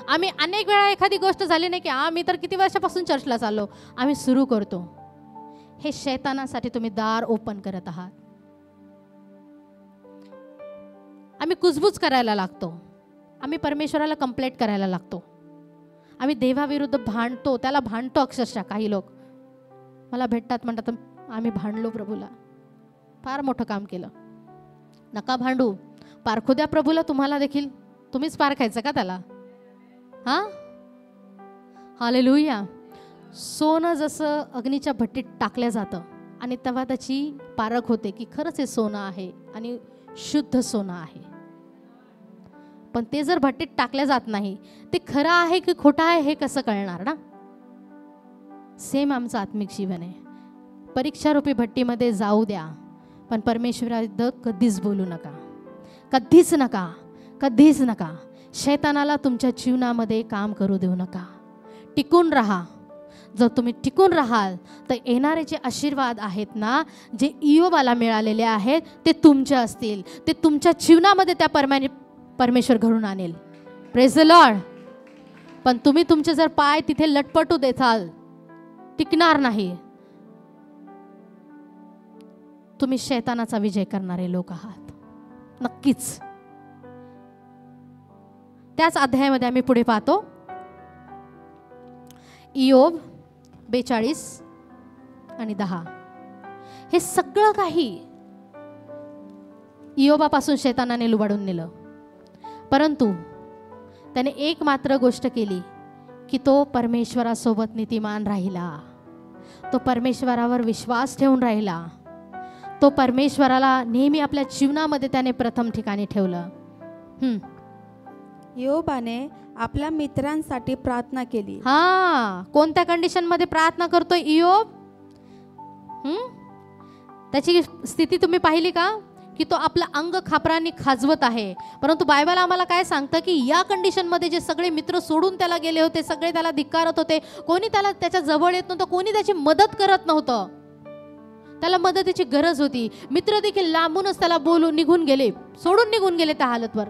आम्ही अनेक वेळा एखादी गोष्ट झाली नाही की आम्ही तर किती वर्षापासून चर्चला चाललो, आम्ही सुरू करतो. हे शैतानासाठी तुम्ही दार ओपन करत आहात. आम्ही कुजबूज करायला लागतो. आम्ही परमेश्वराला कंप्लेंट करायला लागतो. आम्ही देवाविरुद्ध भांडतो, त्याला भांडतो अक्षरशः. काही लोक मला भेटतात, म्हणतात आम्ही भांडलो प्रभूला, फार मोठं काम केलं. नका भांडू, पारखू द्या प्रभूला. तुम्हाला देखील तुम्हीच पारखायचं का त्याला? हा, हालेलुया. सोनं जसं अग्नीच्या भट्टीत टाकलं जातं आणि तेव्हा त्याची पारख होते की खरंच हे सोनं आहे आणि शुद्ध सोनं आहे. पण ते जर भट्टीत टाकलं जात नाही, ते खरं आहे की खोटं आहे हे कसं कळणार ना? सेम आमचं आत्मिक जीवन आहे. परीक्षारूपी भट्टीमध्ये जाऊ द्या, पण परमेश्वराविरुद्ध कधीच बोलू नका, कधीच नका, कधीच नका. शैतानाला तुमच्या जीवनामध्ये काम करू देऊ नका. टिकून राहा. जर तुम्ही टिकून राहाल तर येणारे जे आशीर्वाद आहेत ना, जे इयोबाला मिळालेले आहेत, ते तुमचे असतील. ते तुमच्या जीवनामध्ये त्या परमेश्वर घडून आणेल. Praise the Lord. पण तुम्ही तुमचे जर पाय तिथे लटपटू देताल, टिकणार नाही. तुम्ही शैतानाचा विजय करणारे लोक आहात, नक्कीच. त्याच अध्यायामध्ये आम्ही पुढे पाहतो, इयोब 42 आणि 10. हे सगळं काही इयोबापासून शैतानाने लुबाडून नेलं. परंतु त्याने एक मात्र गोष्ट केली की तो परमेश्वरासोबत नीतिमान राहिला. तो परमेश्वरावर विश्वास ठेवून राहिला. तो परमेश्वराला नेहमी आपल्या जीवनामध्ये त्याने प्रथम ठिकाणी ठेवलं. इयोबाने आपल्या मित्रांसाठी प्रार्थना केली. कोणत्या कंडिशन मध्ये प्रार्थना करतोय इयोब? त्याची स्थिती तुम्ही पाहिली का? की तो आपलं अंग खापरांनी खाजवत आहे. परंतु बायबल आम्हाला काय सांगतं की या कंडिशन मध्ये जे सगळे मित्र सोडून त्याला गेले होते, सगळे त्याला धिक्कारत होते, कोणी त्याला त्याच्या जवळ येत नव्हतं, कोणी त्याची मदत करत नव्हतं. त्याला मदतीची गरज होती. मित्र देखील लांबूनच त्याला बोलून निघून गेले, सोडून निघून गेले त्या हालतवर.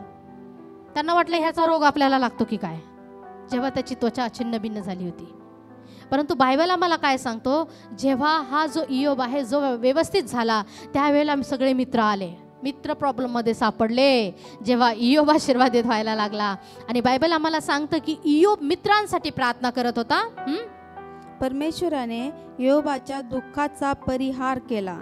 त्यांना वाटलं ह्याचा रोग आपल्याला लागतो की काय, जेव्हा त्याची त्वचा छिन्न भिन्न झाली होती. परंतु बायबल आम्हाला काय सांगतो, जेव्हा हा जो इयोब आहे जो व्यवस्थित झाला, त्यावेळेला सगळे मित्र आले, मित्र प्रॉब्लेम मध्ये सापडले. जेव्हा इयोब आशीर्वादित व्हायला लागला, आणि बायबल आम्हाला सांगतं की इयोब मित्रांसाठी प्रार्थना करत होता. परमेश्वराने इयोबाच्या दुःखाचा परिहार केला.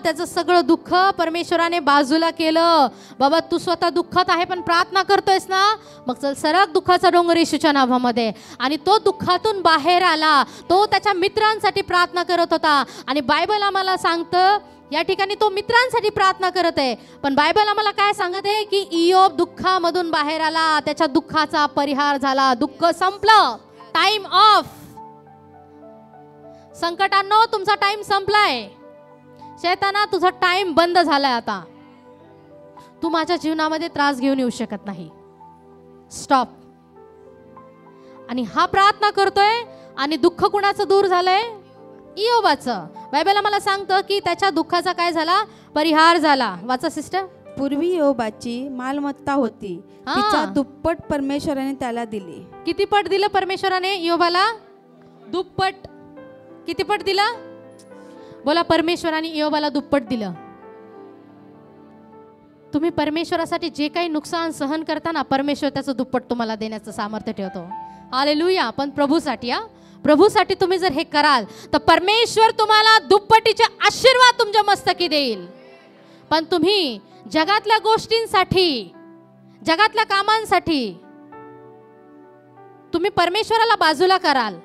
त्याचं सगळं दुःख परमेश्वराने बाजूला केलं. बाबा तू स्वतः दुःखात आहे पण प्रार्थना करतोयस ना, मग चल सरक दुःखाचा डोंगर येशूच्या नावामध्ये. आणि तो दुःखातून बाहेर आला. तो त्याच्या मित्रांसाठी प्रार्थना करत होता. आणि बायबल आम्हाला सांगतं या ठिकाणी तो मित्रांसाठी प्रार्थना करत आहे, पण बायबल आम्हाला काय सांगत आहे की इयोब दुःखामधून बाहेर आला, त्याच्या दुःखाचा परिहार झाला, दुःख संपलं. Time of. संकटांनो तुमचा टाइम संपलाय. शैताना तुझा टाइम बंद झालाय. आता तू माझ्या जीवनामध्ये त्रास घेऊन येऊ शकत नाही. स्टॉप. आणि हा प्रार्थना करतोय आणि दुःख कुणाचं दूर झालंय? इयोबाचं. बायबल आम्हाला सांगतं की त्याच्या दुःखाचा काय झाला, परिहार झाला. वाचा सिस्टर. पूर्वी योबाची मालमत्ता होती, तिचा दुप्पट परमेश्वराने त्याला दिली. किती पट दिलं परमेश्वराने इयोबाला? दुप्पट. किती पट दिलं? बोला, परमेश्वराने इयोबाला दुप्पट दिलं. तुम्ही परमेश्वरासाठी जे काही नुकसान सहन करताना परमेश्वर त्याचं दुप्पट तुम्हाला देण्याचं सामर्थ्य ठेवतो. हालेलुया. पण प्रभूसाठी, प्रभूसाठी तुम्ही जर हे कराल तर परमेश्वर तुम्हाला दुप्पटीचे आशीर्वाद तुमच्या मस्तकी देईल. पण तुम्ही जगातल्या गोष्टींसाठी, जगातल्या कामांसाठी तुम्ही परमेश्वराला बाजूला कराल,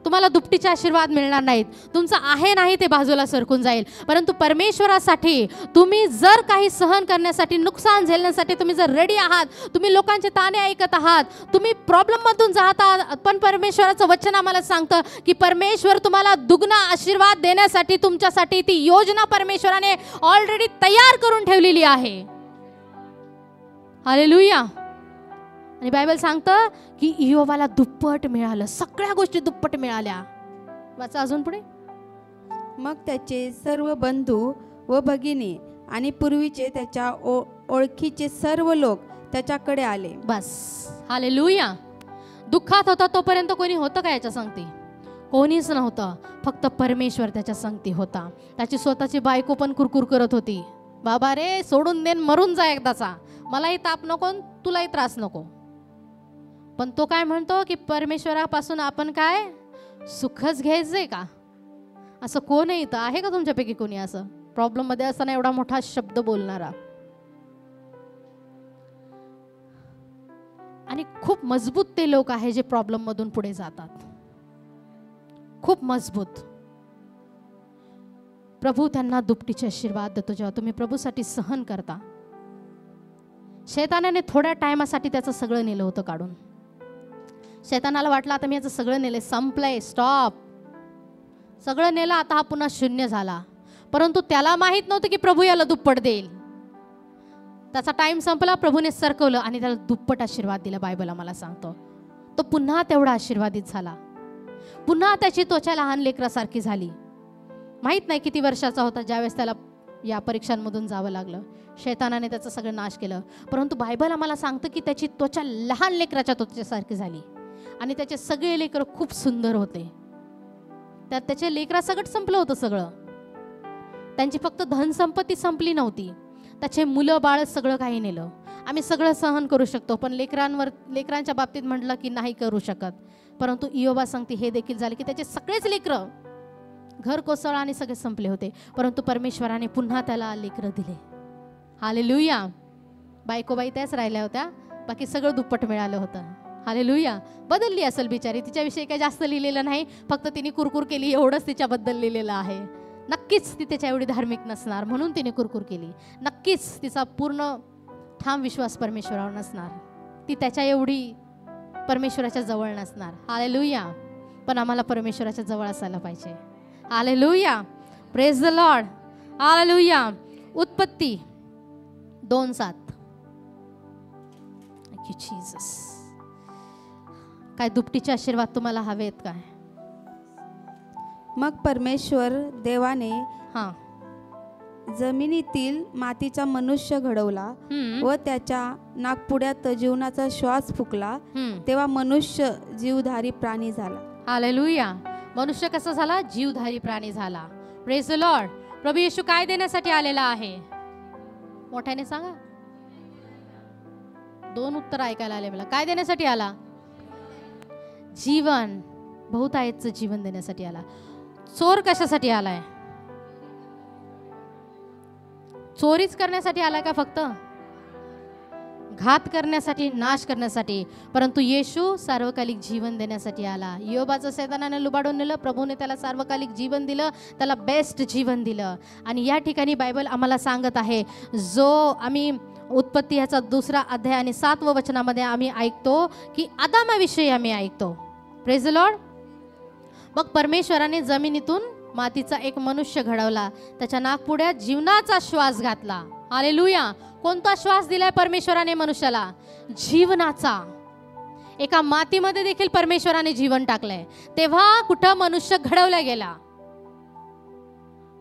तुम्हाला दुपटीचे आशीर्वाद मिळणार नाहीत. तुमचं आहे नाही ते बाजूला सरकून जाईल. परंतु परमेश्वरासाठी तुम्ही जर काही सहन करण्यासाठी, नुकसान झेलण्यासाठी तुम्ही जर रेडी आहात, तुम्ही लोकांचे ताणे ऐकत आहात, तुम्ही प्रॉब्लेममधून जात आहात, पण परमेश्वराचं वचन आम्हाला सांगतं की परमेश्वर तुम्हाला दुगना आशीर्वाद देण्यासाठी तुमच्यासाठी ती योजना परमेश्वराने ऑलरेडी तयार करून ठेवलेली आहे. हालेलुया. आणि बायबल सांगतं की इयोबाला दुप्पट मिळालं, सगळ्या गोष्टी दुप्पट मिळाल्या. वाचा अजून पुढे. मग त्याचे सर्व बंधू व भगिनी आणि पूर्वीचे त्याच्या ओळखीचे सर्व लोक त्याच्याकडे आले. बस. हालेलुया. दुःखात होता तोपर्यंत कोणी होतं का याच्या संगती? कोणीच नव्हतं. फक्त परमेश्वर त्याच्या संगती होता. त्याची स्वतःची बायको पण कुरकुर करत होती, बाबा रे सोडून देन, मरून जा एकदाचा, मलाही ताप नको, तुलाही त्रास नको. पण तो काय म्हणतो की परमेश्वरापासून आपण काय सुखच घ्यायचंय का? असं कोण इथं आहे का तुमच्यापैकी कोणी असं प्रॉब्लेम मध्ये असताना एवढा मोठा शब्द बोलणारा? आणि खूप मजबूत ते लोक आहे जे प्रॉब्लेम मधून पुढे जातात, खूप मजबूत. प्रभू त्यांना दुपटीचे आशीर्वाद देतो जेव्हा तुम्ही प्रभूसाठी सहन करता. शैतानाने थोड्या टायमासाठी त्याचं सगळं नेलं होतं काढून. शैतानाला वाटलं आता मी याचं सगळं नेलंय, संपलंय, स्टॉप, सगळं नेलं, आता हा पुन्हा शून्य झाला. परंतु त्याला माहित नव्हतं की प्रभू याला दुप्पट देईल. त्याचा टाइम संपला, प्रभूने सरकवलं आणि त्याला दुप्पट आशीर्वाद दिला. बायबल आम्हाला सांगतो तो पुन्हा तेवढा आशीर्वादित झाला. पुन्हा त्याची त्वचा लहान लेकरासारखी झाली. माहित नाही किती वर्षाचा होता ज्यावेळेस त्याला या परीक्षांमधून जावं लागलं. शैतानाने त्याचं सगळं नाश केलं. परंतु बायबल आम्हाला सांगतं की त्याची त्वचा लहान लेकराच्या त्वचेसारखी झाली आणि त्याचे सगळे लेकर खूप सुंदर होते. त्यात त्याच्या लेकरासकट संपलं होतं सगळं. त्यांची फक्त धनसंपत्ती संपली नव्हती, त्याचे मुलं बाळ सगळं काही नेलं. आम्ही सगळं सहन करू शकतो, पण लेकरांच्या बाबतीत म्हटलं की नाही करू शकत. परंतु इयोबा सांगते हे देखील झाले की त्याचे सगळेच लेकरं घर कोसळलं आणि सगळे संपले होते. परंतु परमेश्वराने पुन्हा त्याला लेकरं दिले. हालेलुया. बायकोबाई त्याच राहिल्या होत्या, बाकी सगळं दुप्पट मिळालं होतं. हालेलुया. बदलली असेल बिचारी, तिच्याविषयी काही जास्त लिहिलेलं नाही, फक्त तिने कुरकुर केली एवढंच तिच्याबद्दल लिहिलेलं आहे. नक्कीच ती त्याच्या एवढी धार्मिक नसणार म्हणून तिने कुरकुर केली. नक्कीच तिचा पूर्ण ठाम विश्वास परमेश्वरावर नसणार, ती त्याच्या एवढी परमेश्वराच्या जवळ नसणार. हालेलुया. पण आम्हाला परमेश्वराच्या जवळ असायला पाहिजे. Hallelujah. Praise the Lord. Hallelujah. उत्पत्ती 2:7. Thank you Jesus. काय दुपटीचे आशीर्वाद तुम्हाला हवेत काय? मग परमेश्वर देवाने जमिनीतील मातीचा मनुष्य घडवला व त्याच्या नाकपुड्यात जीवनाचा श्वास फुकला, तेव्हा मनुष्य जीवधारी प्राणी झाला. हालेलुया. मनुष्य कसा झाला? जीवधारी प्राणी झाला. Praise the Lord. प्रभू येशू काय देण्यासाठी आलेला आहे? मोठ्याने सांगा. 2 उत्तर ऐकायला आले मला. काय देण्यासाठी आला? जीवन, बहुतायतचं जीवन देण्यासाठी आला. चोर कशासाठी आलाय? चोरीच करण्यासाठी आलाय का? फक्त घात करण्यासाठी, नाश करण्यासाठी. परंतु येशू सार्वकालिक जीवन देण्यासाठी आला. इयोबाचं शैतानाने लुबाडून नेलं, प्रभूने त्याला सार्वकालिक जीवन दिलं, त्याला बेस्ट जीवन दिलं. आणि या ठिकाणी बायबल आम्हाला सांगत आहे, जो आम्ही उत्पत्ती याचा 2रा अध्याय आणि 7वं वचनामध्ये आम्ही ऐकतो की आदामाविषयी आम्ही ऐकतो. Praise the Lord. मग परमेश्वराने जमिनीतून मातीचा एक मनुष्य घडवला, त्याच्या नाकपुड्यात जीवनाचा श्वास घातला. हालेलुया. कोणता श्वास दिलाय परमेश्वराने मनुष्याला? जीवनाचा. एका मातीमध्ये देखील परमेश्वराने जीवन टाकलंय. तेव्हा कुठं मनुष्य घडवला गेला?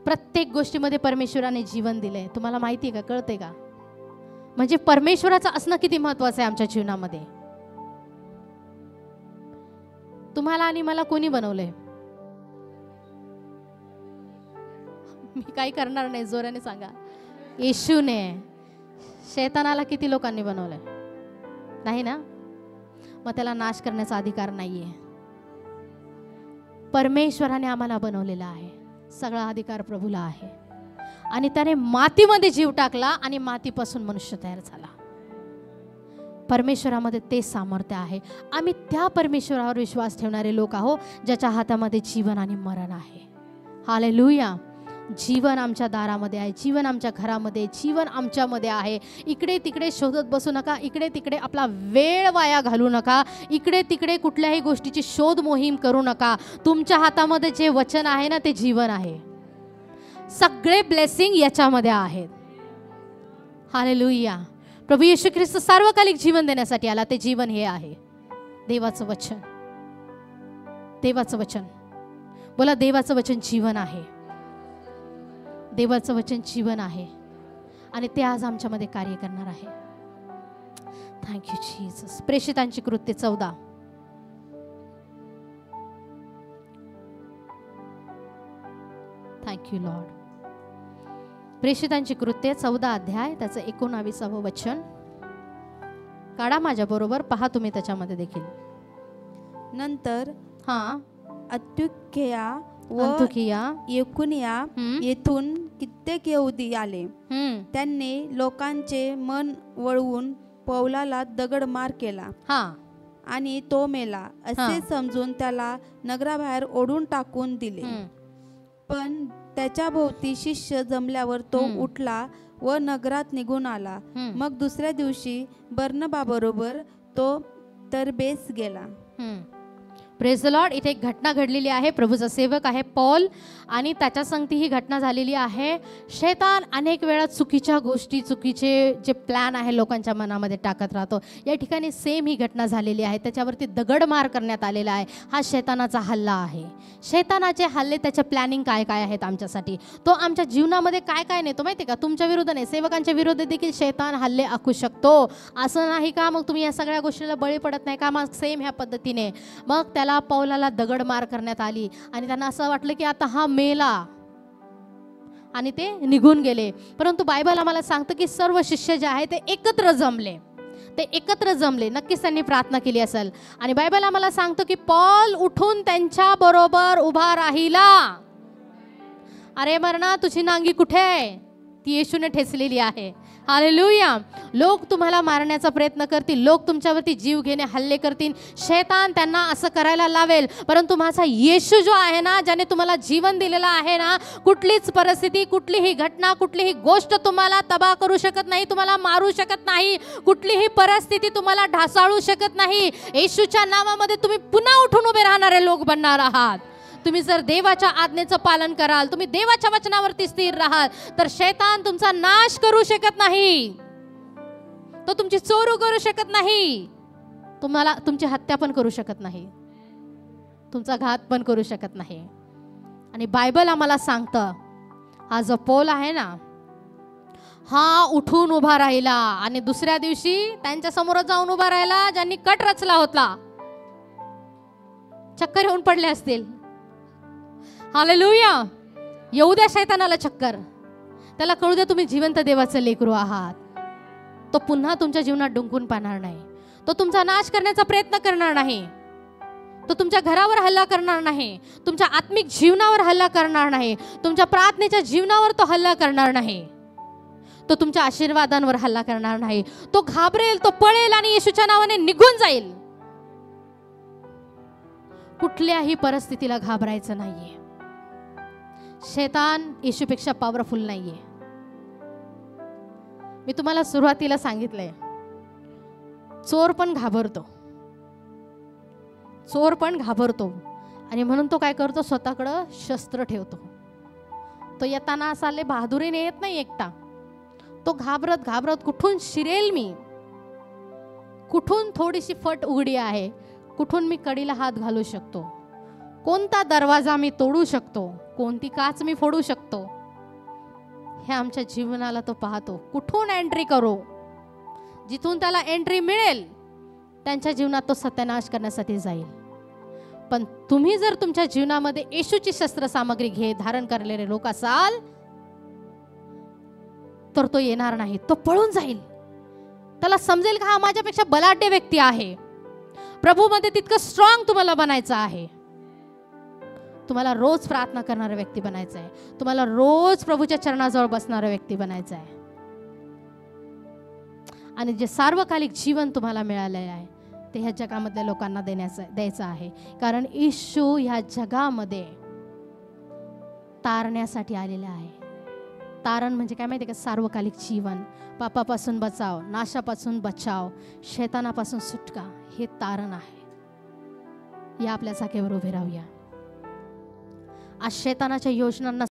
प्रत्येक गोष्टीमध्ये परमेश्वराने जीवन दिलंय. तुम्हाला माहिती आहे का, कळते का? म्हणजे परमेश्वराचं असणं किती महत्वाचं आहे आमच्या जीवनामध्ये. तुम्हाला आणि मला कोणी बनवलंय? मी काही करणार नाही, जोराने सांगा. येशूने. शैतानाला किती लोकांनी बनवलंय? नाही ना? मग त्याला नाश करण्याचा अधिकार नाहीये. परमेश्वराने आम्हाला बनवलेला आहे. सगळा अधिकार प्रभूला आहे. आणि त्याने मातीमध्ये जीव टाकला आणि मातीपासून मनुष्य तयार झाला. परमेश्वरामध्ये ते सामर्थ्य आहे. आम्ही त्या परमेश्वरावर विश्वास ठेवणारे लोक आहोत, ज्याच्या हातामध्ये जीवन आणि मरण आहे. हालेलुया. जीवन आमच्या दारामध्ये आहे, जीवन आमच्या घरामध्ये, जीवन आमच्यामध्ये आहे. इकडे तिकडे शोधत बसू नका. इकडे तिकडे आपला वेळ वाया घालू नका. इकडे तिकडे कुठल्याही गोष्टीची शोध मोहीम करू नका. तुमच्या हातामध्ये जे वचन आहे ना, ते जीवन आहे. सगळे ब्लेसिंग याच्यामध्ये आहेत. हालेलुया. प्रभू येशू ख्रिस्त सार्वकालिक जीवन देण्यासाठी आला. ते जीवन हे आहे देवाचं वचन. देवाचं वचन. बोला, देवाचं वचन जीवन आहे. देवाचं वचन जीवन आहे आणि ते आज आमच्यामध्ये कार्य करणार आहे. Thank you Jesus. प्रेषितांची कृत्य 14. Thank you Lord. प्रेषितांची कृत्य 14 अध्याय, त्याचं 19वं वचन काढा माझ्या बरोबर. पहा तुम्ही त्याच्यामध्ये देखील. नंतर अंतुकिया येकुनिया येथून कित्येक यहुदी आले. त्यांनी लोकांचे मन वळवून पौलाला दगडमार केला आणि तो मेला असे समजून त्याला नगराबाहेर ओढून टाकून दिले. पण त्याच्या भोवती शिष्य जमल्यावर तो उठला व नगरात निघून आला. मग दुसऱ्या दिवशी बर्नबाबरोबर तो तरबेस गेला. Praise the Lord. इथे एक घटना घडलेली आहे. प्रभूचा सेवक आहे पॉल आणि त्याच्या संगती ही घटना झालेली आहे. शैतान अनेक वेळा चुकीच्या गोष्टी, चुकीचे जे प्लॅन आहे लोकांच्या मनामध्ये टाकत राहतो. या ठिकाणी सेम ही घटना झालेली आहे. त्याच्यावरती दगडमार करण्यात आलेला आहे. हा शैतानाचा हल्ला आहे. शैतानाचे हल्ले, त्याचे प्लॅनिंग काय काय आहेत आमच्यासाठी, तो आमच्या जीवनामध्ये काय काय नेतो माहिती आहे का? तुमच्या विरुद्ध नाही, सेवकांच्या विरुद्ध देखील शैतान हल्ले आखू शकतो. असं नाही का मग तुम्ही या सगळ्या गोष्टीला बळी पडत नाही का? मग सेम ह्या पद्धतीने मग त्याला पौलाला दगडमार करण्यात आली आणि त्यांना असं वाटलं की आता हा मेला आणि ते निघून गेले. परंतु बायबल आम्हाला सांगतं की सर्व शिष्य जे आहे ते एकत्र जमले. नक्कीच त्यांनी प्रार्थना केली असेल. आणि बायबल आम्हाला सांगतं की पॉल उठून त्यांच्या बरोबर उभा राहिला. अरे मरणा, तुझी नांगी कुठे आहे? ती येशूने ठेचलेली आहे. हालेलुया. लोक तुम्हाला मारण्याचा प्रयत्न करतील, लोक तुमच्यावरती जीव घेणे हल्ले करतील, शैतान त्यांना असं करायला लावेल. परंतु माझा येशू जो आहे ना, ज्याने तुम्हाला जीवन दिलेलं आहे ना, कुठलीच परिस्थिती, कुठलीही घटना, कुठलीही गोष्ट तुम्हाला तबाह करू शकत नाही, तुम्हाला मारू शकत नाही, कुठलीही परिस्थिती तुम्हाला ढासाळू शकत नाही. येशूच्या नावामध्ये तुम्ही पुन्हा उठून उभे राहणारे लोक बनणार आहात. तुम्ही जर देवाच्या आज्ञेचं पालन कराल, तुम्ही देवाच्या वचनावरती स्थिर राहाल, तर शैतान तुमचा नाश करू शकत नाही. तो तुमची चोरी करू शकत नाही, तुम्हाला तुमची हत्या पण करू शकत नाही, तुमचा घात पण करू शकत नाही. आणि बायबल आम्हाला सांगतं, हा जो पौल आहे ना, हा उठून उभा राहिला आणि दुसऱ्या दिवशी त्यांच्या समोर जाऊन उभा राहिला. ज्यांनी कट रचला होता, चक्कर येऊन पडले असतील. हालेलुया. येऊ द्या शैतानाला चक्कर, त्याला कळू द्या तुम्ही जिवंत देवाचे लेकरू आहात. तो पुन्हा तुमच्या जीवनात डुंकून पाहणार नाही, तो तुमचा नाश करण्याचा प्रयत्न करणार नाही, तो तुमच्या घरावर हल्ला करणार नाही, तुमच्या आत्मिक जीवनावर हल्ला करणार नाही, तुमच्या प्रार्थनेच्या जीवनावर तो हल्ला करणार नाही, तो तुमच्या आशीर्वादांवर हल्ला करणार नाही. तो घाबरेल, तो पळेल आणि येशूच्या नावाने निघून जाईल. कुठल्याही परिस्थितीला घाबरायचं नाहीये. शैतान येशूपेक्षा पॉवरफुल नाहीये. मी तुम्हाला सुरुवातीला सांगितलंय, चोर पण घाबरतो आणि म्हणून तो काय करतो, स्वतःकडं शस्त्र ठेवतो. तो येताना असा लय बहादुरीने येत नाही एकटा. तो घाबरत घाबरत कुठून शिरेल मी, कुठून थोडीशी फट उघडी आहे, कुठून मी कडीला हात घालू शकतो, कोणता दरवाजा मी तोडू शकतो, कोणती काच मी फोडू शकतो, हे आमच्या जीवनाला तो पाहतो. कुठून एंट्री करू, जिथून त्याला एंट्री मिळेल त्यांच्या जीवनात तो सत्यानाश करण्यासाठी जाईल. पण तुम्ही जर तुमच्या जीवनामध्ये येशूची शस्त्र सामग्री धारण करलेले लोक असाल तर तो येणार नाही, तो पळून जाईल. त्याला समजेल का हा माझ्यापेक्षा बलाढ्य व्यक्ती आहे. प्रभूमध्ये तितकं स्ट्रॉंग तुम्हाला बनायचं आहे. तुम्हाला रोज प्रार्थना करणारा व्यक्ती बनायचं आहे. तुम्हाला रोज प्रभूच्या चरणाजवळ बसणारा व्यक्ती बनायचं आहे. आणि जे सार्वकालिक जीवन तुम्हाला मिळालेलं आहे ते ह्या जगामधल्या लोकांना द्यायचं आहे. कारण येशू ह्या जगामध्ये तारण्यासाठी आलेला आहे. तारण म्हणजे काय माहिती का? सार्वकालिक जीवन, पापापासून बचाव, नाशापासून बचाव, शैतानापासून सुटका, हे तारण आहे. या आपल्या जागेवर उभे राहूया. आज शैतानाच्या योजनांना